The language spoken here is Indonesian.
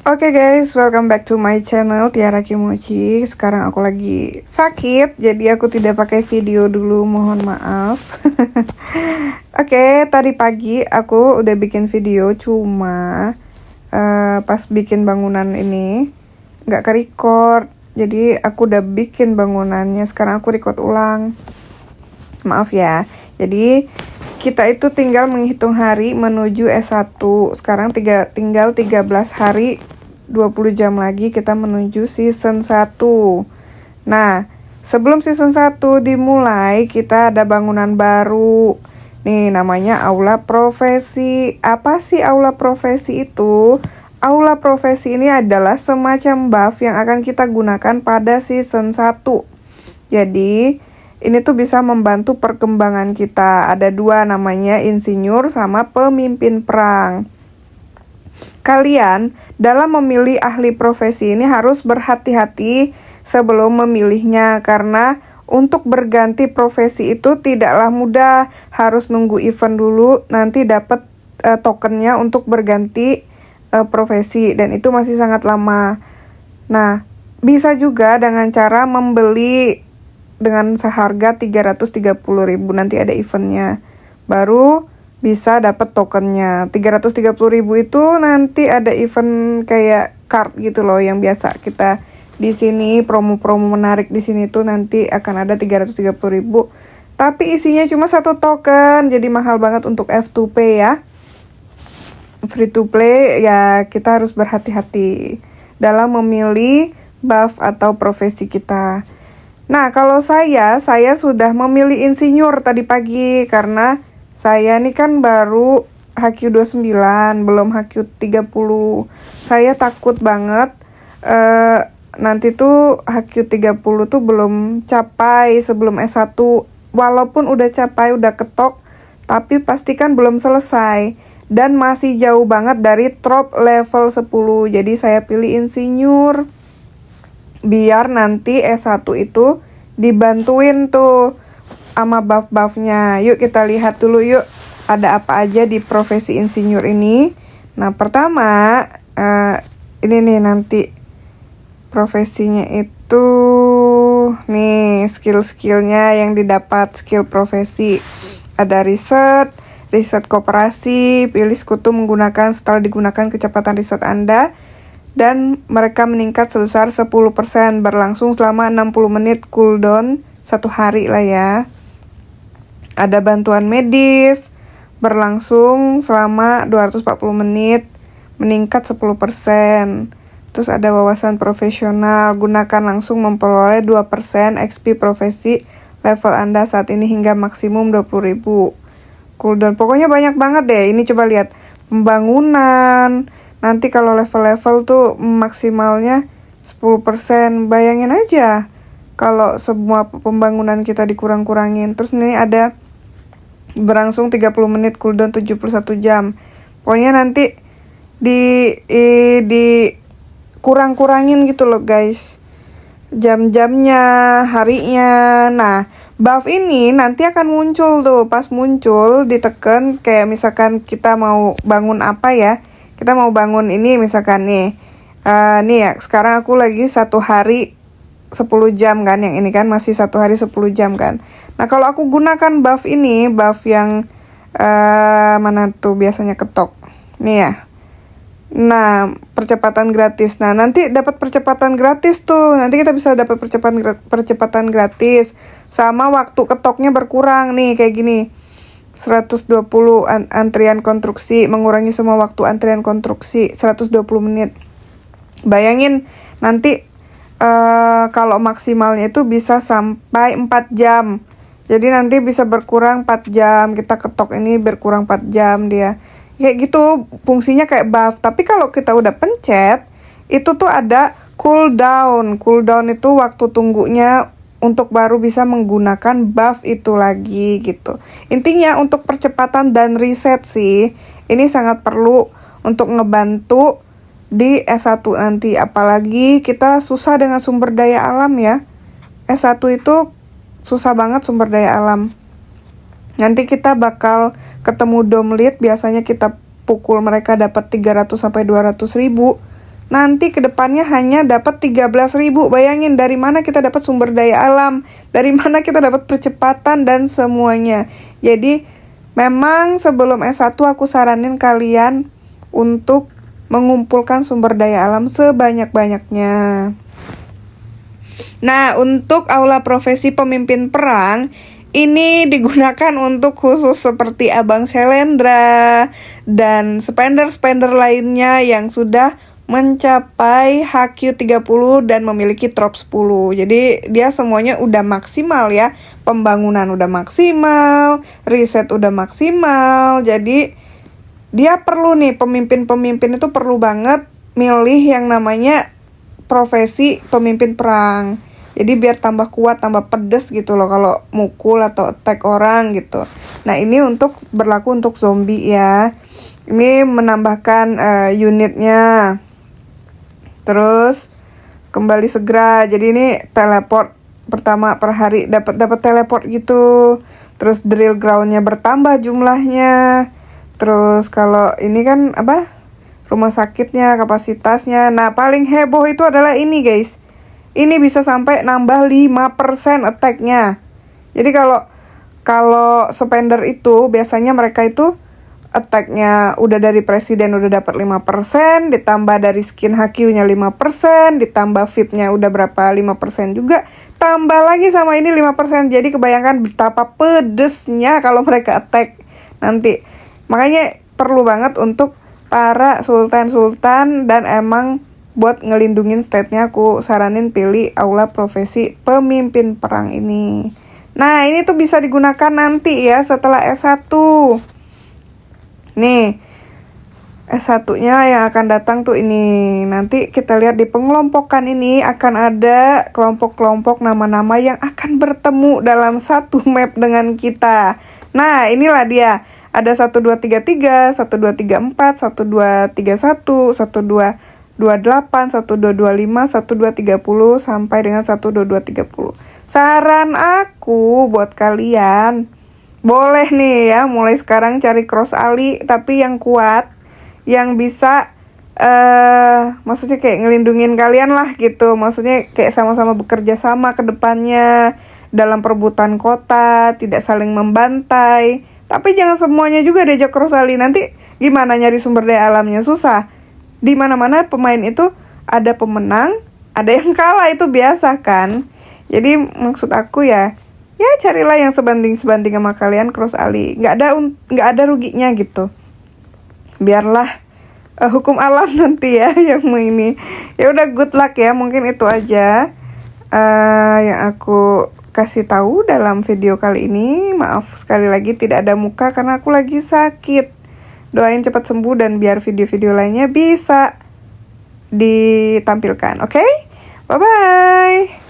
Oke guys, welcome back to my channel Tiara Kimochi. Sekarang aku lagi sakit, jadi aku tidak pakai video dulu, mohon maaf. Oke, tadi pagi aku udah bikin video, cuma pas bikin bangunan ini nggak ke-record. Jadi aku udah bikin bangunannya, sekarang aku record ulang. Maaf ya. Jadi kita itu tinggal menghitung hari menuju S1. Sekarang tinggal 13 hari 20 jam lagi kita menuju season 1. Nah, sebelum season 1 dimulai, kita ada bangunan baru. Nih, namanya Aula Profesi. Apa sih Aula Profesi itu? Aula Profesi ini adalah semacam buff yang akan kita gunakan pada season 1. Jadi, ini tuh bisa membantu perkembangan kita. Ada dua namanya, insinyur sama pemimpin perang. Kalian dalam memilih ahli profesi ini harus berhati-hati sebelum memilihnya, karena untuk berganti profesi itu tidaklah mudah. Harus nunggu event dulu, nanti dapat tokennya untuk berganti profesi, dan itu masih sangat lama. Nah, bisa juga dengan cara membeli dengan seharga 330.000, nanti ada eventnya. Baru bisa dapat tokennya. 330.000 itu nanti ada event kayak card gitu loh, yang biasa kita di sini promo-promo menarik di sini tuh nanti akan ada 330.000. Tapi isinya cuma 1 token, jadi mahal banget untuk F2P ya. Free to play ya, kita harus berhati-hati dalam memilih buff atau profesi kita. Nah, kalau saya sudah memilih insinyur tadi pagi, karena saya nih kan baru HQ29, belum HQ30. Saya takut banget nanti tuh HQ30 tuh belum capai sebelum S1. Walaupun udah capai, udah ketok, tapi pastikan belum selesai. Dan masih jauh banget dari trop level 10. Jadi saya pilih insinyur, biar nanti S1 itu dibantuin tuh sama buff-buffnya. Yuk kita lihat dulu yuk, ada apa aja di profesi insinyur ini. Nah, pertama ini nih nanti profesinya itu nih, skill-skillnya yang didapat, skill profesi. Ada riset kooperasi, pilih sekutu menggunakan setelah digunakan kecepatan riset Anda, dan mereka meningkat sebesar 10%, berlangsung selama 60 menit, cooldown 1 hari lah ya. Ada bantuan medis, berlangsung selama 240 menit, meningkat 10%. Terus ada wawasan profesional, gunakan langsung memperoleh 2% XP profesi level Anda saat ini hingga maksimum 20.000. Cooldown, pokoknya banyak banget deh. Ini coba lihat, pembangunan. Nanti kalau level-level tuh maksimalnya 10%. Bayangin aja kalau semua pembangunan kita dikurang-kurangin. Terus ini ada berlangsung 30 menit, cooldown 71 jam. Pokoknya nanti di kurang-kurangin gitu loh guys, jam-jamnya, harinya. Nah, buff ini nanti akan muncul tuh. Pas muncul diteken, kayak misalkan kita mau bangun apa ya, kita mau bangun ini misalkan nih nih ya, sekarang aku lagi 1 hari 10 jam kan, yang ini kan masih 1 hari 10 jam kan. Nah, kalau aku gunakan buff ini, buff yang mana tuh biasanya ketok nih ya. Nah, percepatan gratis. Nah, nanti dapat percepatan gratis tuh. Nanti kita bisa dapat percepatan gratis, sama waktu ketoknya berkurang nih kayak gini. 120 antrian konstruksi, mengurangi semua waktu antrian konstruksi 120 menit. Bayangin nanti kalau maksimalnya itu bisa sampai 4 jam. Jadi nanti bisa berkurang 4 jam. Kita ketok ini berkurang 4 jam dia. Kayak gitu, fungsinya kayak buff. Tapi kalau kita udah pencet, itu tuh ada cooldown. Cooldown itu waktu tunggunya untuk baru bisa menggunakan buff itu lagi gitu. Intinya untuk percepatan dan reset sih, ini sangat perlu untuk ngebantu di S1 nanti. Apalagi kita susah dengan sumber daya alam ya. S1 itu susah banget sumber daya alam. Nanti kita bakal ketemu dom lead, biasanya kita pukul mereka dapat 300 sampai 200 ribu. nanti kedepannya hanya dapat 13.000. Bayangin dari mana kita dapat sumber daya alam, dari mana kita dapat percepatan dan semuanya. Jadi memang sebelum S1 aku saranin kalian untuk mengumpulkan sumber daya alam sebanyak-banyaknya. Nah, untuk aula profesi pemimpin perang ini digunakan untuk khusus seperti Abang Shelendra dan spender-spender lainnya yang sudah mencapai HQ 30 dan memiliki trop 10. Jadi dia semuanya udah maksimal ya. Pembangunan udah maksimal, riset udah maksimal. Jadi dia perlu nih, pemimpin-pemimpin itu perlu banget milih yang namanya profesi pemimpin perang. Jadi biar tambah kuat, tambah pedes gitu loh kalau mukul atau attack orang gitu. Nah ini berlaku untuk zombie ya. Ini menambahkan unitnya. Terus kembali segera. Jadi ini teleport pertama per hari dapat teleport gitu. Terus drill groundnya bertambah jumlahnya. Terus kalau ini kan rumah sakitnya, kapasitasnya. Nah paling heboh itu adalah ini guys. Ini bisa sampai nambah 5% attack-nya. Jadi kalau spender itu biasanya mereka itu attack-nya udah dari presiden udah dapat 5%, ditambah dari skin HQ-nya 5%, ditambah VIP-nya udah berapa 5% juga, tambah lagi sama ini 5%. Jadi kebayangkan betapa pedesnya kalau mereka attack nanti. Makanya perlu banget untuk para sultan-sultan dan emang buat ngelindungin state-nya aku saranin pilih aula profesi pemimpin perang ini. Nah ini tuh bisa digunakan nanti ya setelah S1. Nih S1-nya yang akan datang tuh ini. Nanti kita lihat di pengelompokan ini akan ada kelompok-kelompok nama-nama yang akan bertemu dalam satu map dengan kita. Nah inilah dia. Ada 1233, 1234, 1231, 1228, 1225, 1230 sampai dengan 12230. Saran aku buat kalian, boleh nih ya mulai sekarang cari cross ali tapi yang kuat, yang bisa maksudnya kayak ngelindungin kalian lah gitu. Maksudnya kayak sama-sama bekerja sama ke depannya dalam perebutan kota, tidak saling membantai. Tapi jangan semuanya juga diajak cross ali, nanti gimana nyari sumber daya alamnya, susah. Di mana-mana pemain itu ada pemenang, ada yang kalah, itu biasa kan. Jadi maksud aku ya carilah yang sebanding sama kalian cross ali. Nggak ada ruginya gitu. Biarlah hukum alam nanti ya yang ini. Ya udah, good luck ya. Mungkin itu aja yang aku kasih tahu dalam video kali ini. Maaf sekali lagi tidak ada muka karena aku lagi sakit. Doain cepat sembuh dan biar video-video lainnya bisa ditampilkan. Oke? Bye-bye.